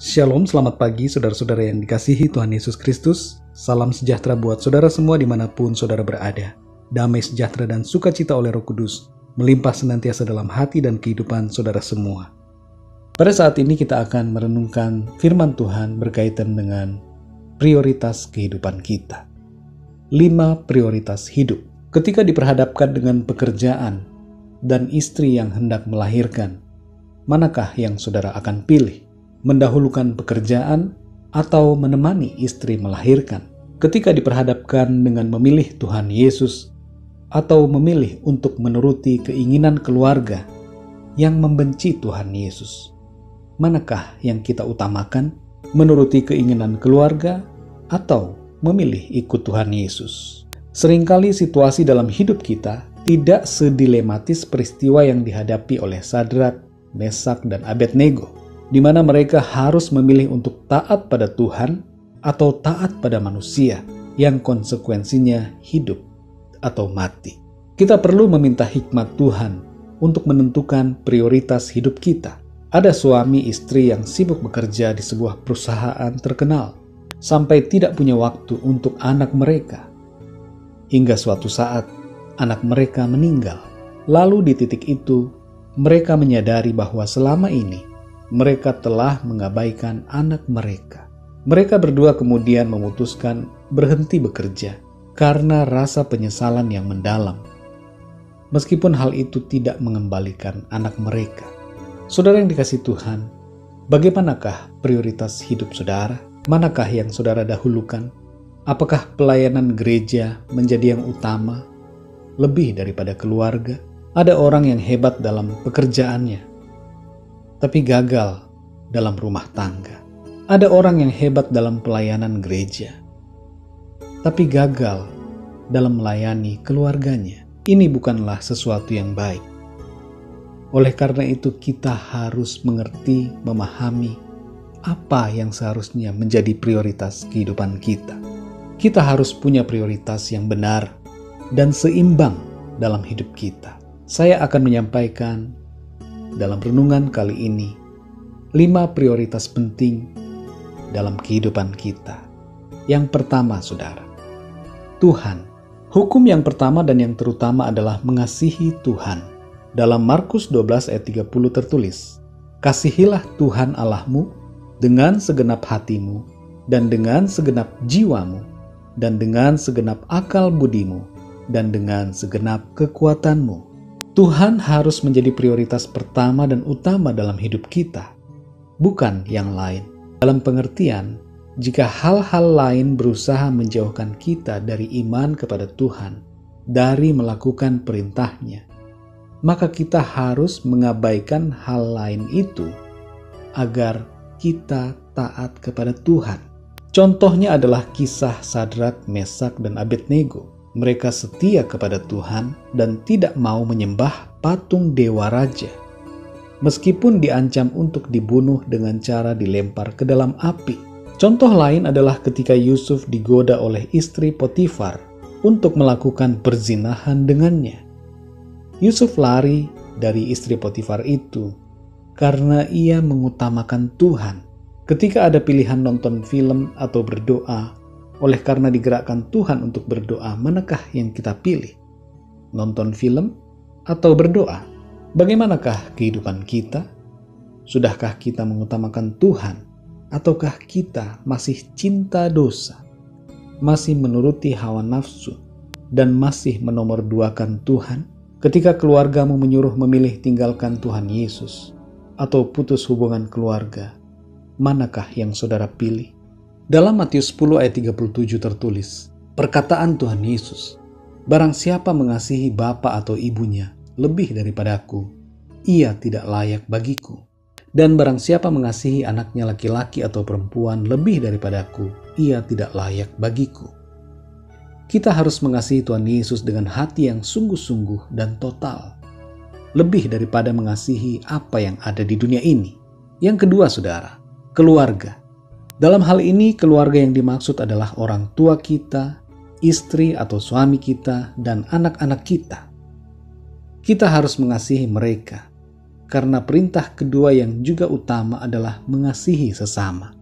Shalom, selamat pagi saudara-saudara yang dikasihi Tuhan Yesus Kristus. Salam sejahtera buat saudara semua dimanapun saudara berada. Damai sejahtera dan sukacita oleh Roh Kudus melimpah senantiasa dalam hati dan kehidupan saudara semua. Pada saat ini kita akan merenungkan firman Tuhan berkaitan dengan prioritas kehidupan kita. 5 prioritas hidup. Ketika diperhadapkan dengan pekerjaan dan istri yang hendak melahirkan, manakah yang saudara akan pilih? Mendahulukan pekerjaan atau menemani istri melahirkan? Ketika diperhadapkan dengan memilih Tuhan Yesus atau memilih untuk menuruti keinginan keluarga yang membenci Tuhan Yesus, manakah yang kita utamakan? Menuruti keinginan keluarga atau memilih ikut Tuhan Yesus? Seringkali situasi dalam hidup kita tidak sedilematis peristiwa yang dihadapi oleh Sadrak, Mesak, dan Abednego, di mana mereka harus memilih untuk taat pada Tuhan atau taat pada manusia yang konsekuensinya hidup atau mati. Kita perlu meminta hikmat Tuhan untuk menentukan prioritas hidup kita. Ada suami istri yang sibuk bekerja di sebuah perusahaan terkenal sampai tidak punya waktu untuk anak mereka. Hingga suatu saat anak mereka meninggal. Lalu di titik itu mereka menyadari bahwa selama ini mereka telah mengabaikan anak mereka. Mereka berdua kemudian memutuskan berhenti bekerja karena rasa penyesalan yang mendalam. Meskipun hal itu tidak mengembalikan anak mereka. Saudara yang dikasihi Tuhan, bagaimanakah prioritas hidup saudara? Manakah yang saudara dahulukan? Apakah pelayanan gereja menjadi yang utama lebih daripada keluarga? Ada orang yang hebat dalam pekerjaannya, tapi gagal dalam rumah tangga. Ada orang yang hebat dalam pelayanan gereja, tapi gagal dalam melayani keluarganya. Ini bukanlah sesuatu yang baik. Oleh karena itu kita harus mengerti, memahami apa yang seharusnya menjadi prioritas kehidupan kita. Kita harus punya prioritas yang benar dan seimbang dalam hidup kita. Saya akan menyampaikan dalam renungan kali ini 5 prioritas penting dalam kehidupan kita. Yang pertama, saudara, Tuhan. Hukum yang pertama dan yang terutama adalah mengasihi Tuhan. Dalam Markus 12 ayat 30 tertulis, "Kasihilah Tuhan Allahmu dengan segenap hatimu dan dengan segenap jiwamu dan dengan segenap akal budimu dan dengan segenap kekuatanmu." Tuhan harus menjadi prioritas pertama dan utama dalam hidup kita, bukan yang lain. Dalam pengertian, jika hal-hal lain berusaha menjauhkan kita dari iman kepada Tuhan, dari melakukan perintah-Nya, maka kita harus mengabaikan hal lain itu agar kita taat kepada Tuhan. Contohnya adalah kisah Sadrak, Mesak, dan Abednego. Mereka setia kepada Tuhan dan tidak mau menyembah patung dewa raja. Meskipun diancam untuk dibunuh dengan cara dilempar ke dalam api. Contoh lain adalah ketika Yusuf digoda oleh istri Potifar untuk melakukan perzinahan dengannya. Yusuf lari dari istri Potifar itu karena ia mengutamakan Tuhan. Ketika ada pilihan nonton film atau berdoa, oleh karena digerakkan Tuhan untuk berdoa, manakah yang kita pilih? Nonton film atau berdoa? Bagaimanakah kehidupan kita? Sudahkah kita mengutamakan Tuhan? Ataukah kita masih cinta dosa? Masih menuruti hawa nafsu? Dan masih menomorduakan Tuhan? Ketika keluargamu menyuruh memilih tinggalkan Tuhan Yesus atau putus hubungan keluarga, manakah yang saudara pilih? Dalam Matius 10 ayat 37 tertulis, perkataan Tuhan Yesus, "Barang siapa mengasihi bapa atau ibunya lebih daripadaku, ia tidak layak bagiku. Dan barang siapa mengasihi anaknya laki-laki atau perempuan lebih daripadaku, ia tidak layak bagiku." Kita harus mengasihi Tuhan Yesus dengan hati yang sungguh-sungguh dan total, lebih daripada mengasihi apa yang ada di dunia ini. Yang kedua, saudara, keluarga. Dalam hal ini, keluarga yang dimaksud adalah orang tua kita, istri atau suami kita, dan anak-anak kita. Kita harus mengasihi mereka karena perintah kedua yang juga utama adalah mengasihi sesama.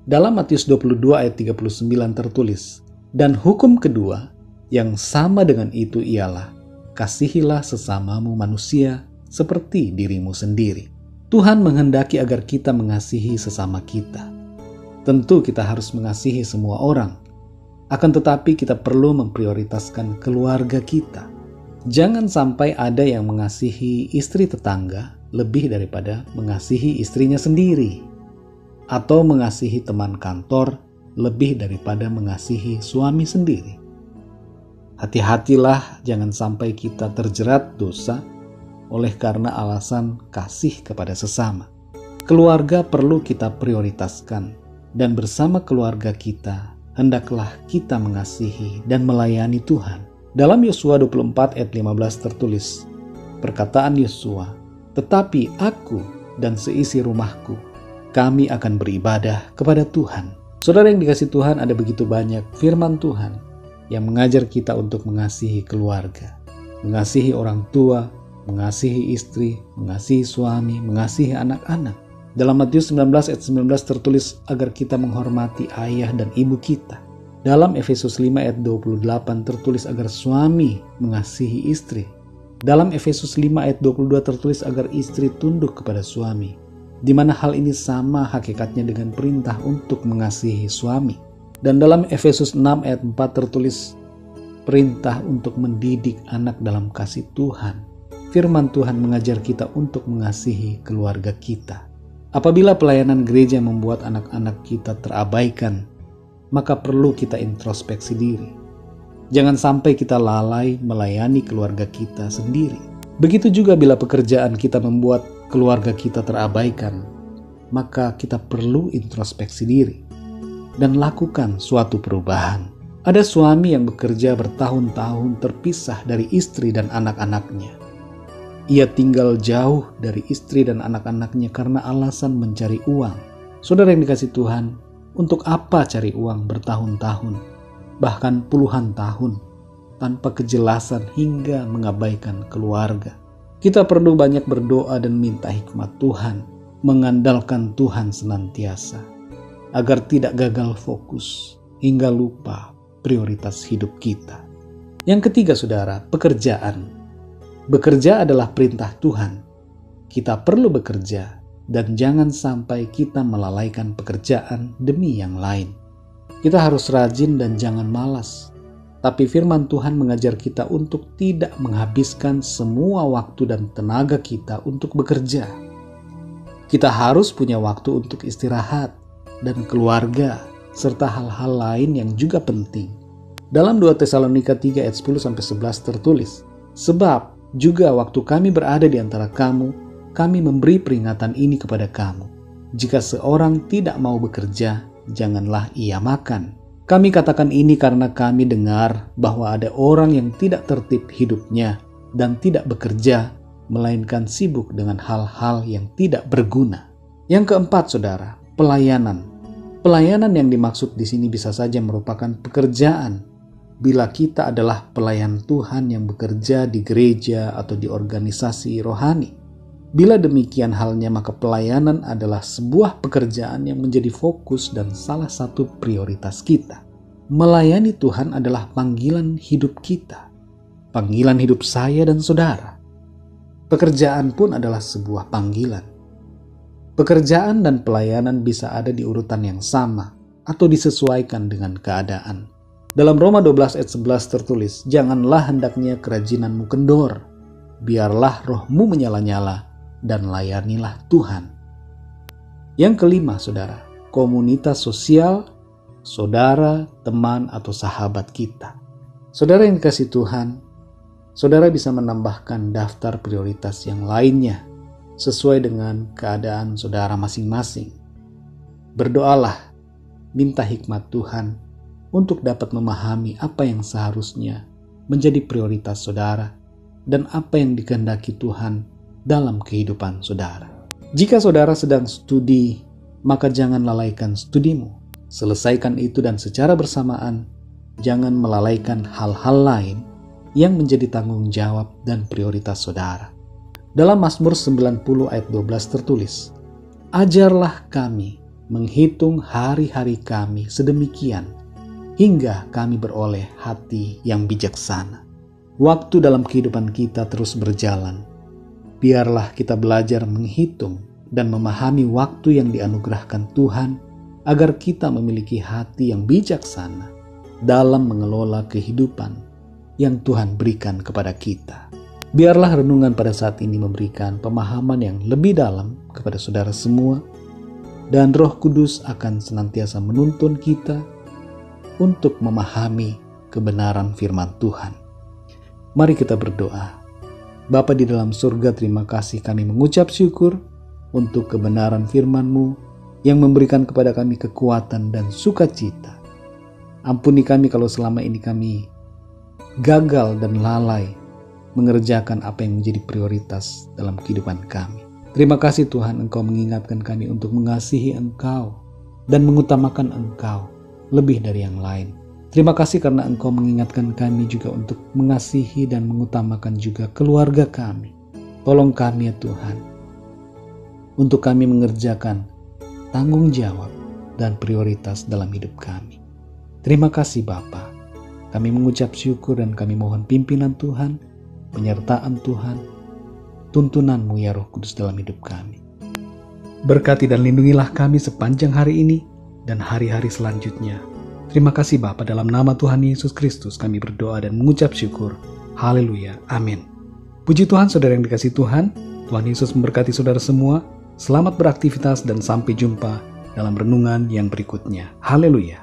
Dalam Matius 22 ayat 39 tertulis, "Dan hukum kedua yang sama dengan itu ialah, kasihilah sesamamu manusia seperti dirimu sendiri." Tuhan menghendaki agar kita mengasihi sesama kita. Tentu kita harus mengasihi semua orang, akan tetapi kita perlu memprioritaskan keluarga kita. Jangan sampai ada yang mengasihi istri tetangga lebih daripada mengasihi istrinya sendiri, atau mengasihi teman kantor lebih daripada mengasihi suami sendiri. Hati-hatilah jangan sampai kita terjerat dosa oleh karena alasan kasih kepada sesama. Keluarga perlu kita prioritaskan, dan bersama keluarga kita hendaklah kita mengasihi dan melayani Tuhan. Dalam Yosua 24 ayat 15 tertulis, perkataan Yosua, "Tetapi aku dan seisi rumahku, kami akan beribadah kepada Tuhan." Saudara yang dikasihi Tuhan, ada begitu banyak firman Tuhan yang mengajar kita untuk mengasihi keluarga, mengasihi orang tua, mengasihi istri, mengasihi suami, mengasihi anak-anak. Dalam Matius 19 ayat 19 tertulis agar kita menghormati ayah dan ibu kita. Dalam Efesus 5 ayat 28 tertulis agar suami mengasihi istri. Dalam Efesus 5 ayat 22 tertulis agar istri tunduk kepada suami, di mana hal ini sama hakikatnya dengan perintah untuk mengasihi suami. Dan dalam Efesus 6 ayat 4 tertulis perintah untuk mendidik anak dalam kasih Tuhan. Firman Tuhan mengajar kita untuk mengasihi keluarga kita. Apabila pelayanan gereja membuat anak-anak kita terabaikan, maka perlu kita introspeksi diri. Jangan sampai kita lalai melayani keluarga kita sendiri. Begitu juga bila pekerjaan kita membuat keluarga kita terabaikan, maka kita perlu introspeksi diri dan lakukan suatu perubahan. Ada suami yang bekerja bertahun-tahun terpisah dari istri dan anak-anaknya. Ia tinggal jauh dari istri dan anak-anaknya karena alasan mencari uang. Saudara yang dikasihi Tuhan, untuk apa cari uang bertahun-tahun, bahkan puluhan tahun, tanpa kejelasan hingga mengabaikan keluarga? Kita perlu banyak berdoa dan minta hikmat Tuhan, mengandalkan Tuhan senantiasa, agar tidak gagal fokus hingga lupa prioritas hidup kita. Yang ketiga, saudara, pekerjaan. Bekerja adalah perintah Tuhan. Kita perlu bekerja dan jangan sampai kita melalaikan pekerjaan demi yang lain. Kita harus rajin dan jangan malas. Tapi firman Tuhan mengajar kita untuk tidak menghabiskan semua waktu dan tenaga kita untuk bekerja. Kita harus punya waktu untuk istirahat dan keluarga serta hal-hal lain yang juga penting. Dalam 2 Tesalonika 3 ayat 10-11 tertulis, "Sebab juga waktu kami berada di antara kamu, kami memberi peringatan ini kepada kamu. Jika seorang tidak mau bekerja, janganlah ia makan. Kami katakan ini karena kami dengar bahwa ada orang yang tidak tertib hidupnya dan tidak bekerja, melainkan sibuk dengan hal-hal yang tidak berguna." Yang keempat, saudara, pelayanan. Pelayanan yang dimaksud di sini bisa saja merupakan pekerjaan. Bila kita adalah pelayan Tuhan yang bekerja di gereja atau di organisasi rohani. Bila demikian halnya, maka pelayanan adalah sebuah pekerjaan yang menjadi fokus dan salah satu prioritas kita. Melayani Tuhan adalah panggilan hidup kita, panggilan hidup saya dan saudara. Pekerjaan pun adalah sebuah panggilan. Pekerjaan dan pelayanan bisa ada di urutan yang sama atau disesuaikan dengan keadaan. Dalam Roma 12 ayat 11 tertulis, "Janganlah hendaknya kerajinanmu kendor, biarlah rohmu menyala-nyala, dan layanilah Tuhan." Yang kelima, saudara, komunitas sosial, saudara, teman, atau sahabat kita. Saudara yang dikasihi Tuhan, saudara bisa menambahkan daftar prioritas yang lainnya sesuai dengan keadaan saudara masing-masing. Berdoalah, minta hikmat Tuhan untuk dapat memahami apa yang seharusnya menjadi prioritas saudara dan apa yang dikehendaki Tuhan dalam kehidupan saudara. Jika saudara sedang studi, maka jangan lalaikan studimu. Selesaikan itu dan secara bersamaan, jangan melalaikan hal-hal lain yang menjadi tanggung jawab dan prioritas saudara. Dalam Mazmur 90 ayat 12 tertulis, "Ajarlah kami menghitung hari-hari kami sedemikian, hingga kami beroleh hati yang bijaksana." Waktu dalam kehidupan kita terus berjalan. Biarlah kita belajar menghitung dan memahami waktu yang dianugerahkan Tuhan agar kita memiliki hati yang bijaksana dalam mengelola kehidupan yang Tuhan berikan kepada kita. Biarlah renungan pada saat ini memberikan pemahaman yang lebih dalam kepada saudara semua, dan Roh Kudus akan senantiasa menuntun kita untuk memahami kebenaran firman Tuhan. Mari kita berdoa. Bapa di dalam surga, terima kasih, kami mengucap syukur untuk kebenaran firman-Mu yang memberikan kepada kami kekuatan dan sukacita. Ampuni kami kalau selama ini kami gagal dan lalai mengerjakan apa yang menjadi prioritas dalam kehidupan kami. Terima kasih Tuhan, Engkau mengingatkan kami untuk mengasihi Engkau dan mengutamakan Engkau lebih dari yang lain. Terima kasih karena Engkau mengingatkan kami juga untuk mengasihi dan mengutamakan juga keluarga kami. Tolong kami ya Tuhan, untuk kami mengerjakan tanggung jawab dan prioritas dalam hidup kami. Terima kasih Bapa. Kami mengucap syukur dan kami mohon pimpinan Tuhan, penyertaan Tuhan, tuntunan-Mu ya Roh Kudus dalam hidup kami. Berkati dan lindungilah kami sepanjang hari ini dan hari-hari selanjutnya. Terima kasih Bapa, dalam nama Tuhan Yesus Kristus kami berdoa dan mengucap syukur. Haleluya. Amin. Puji Tuhan, saudara yang dikasihi Tuhan. Tuhan Yesus memberkati saudara semua. Selamat beraktivitas dan sampai jumpa dalam renungan yang berikutnya. Haleluya.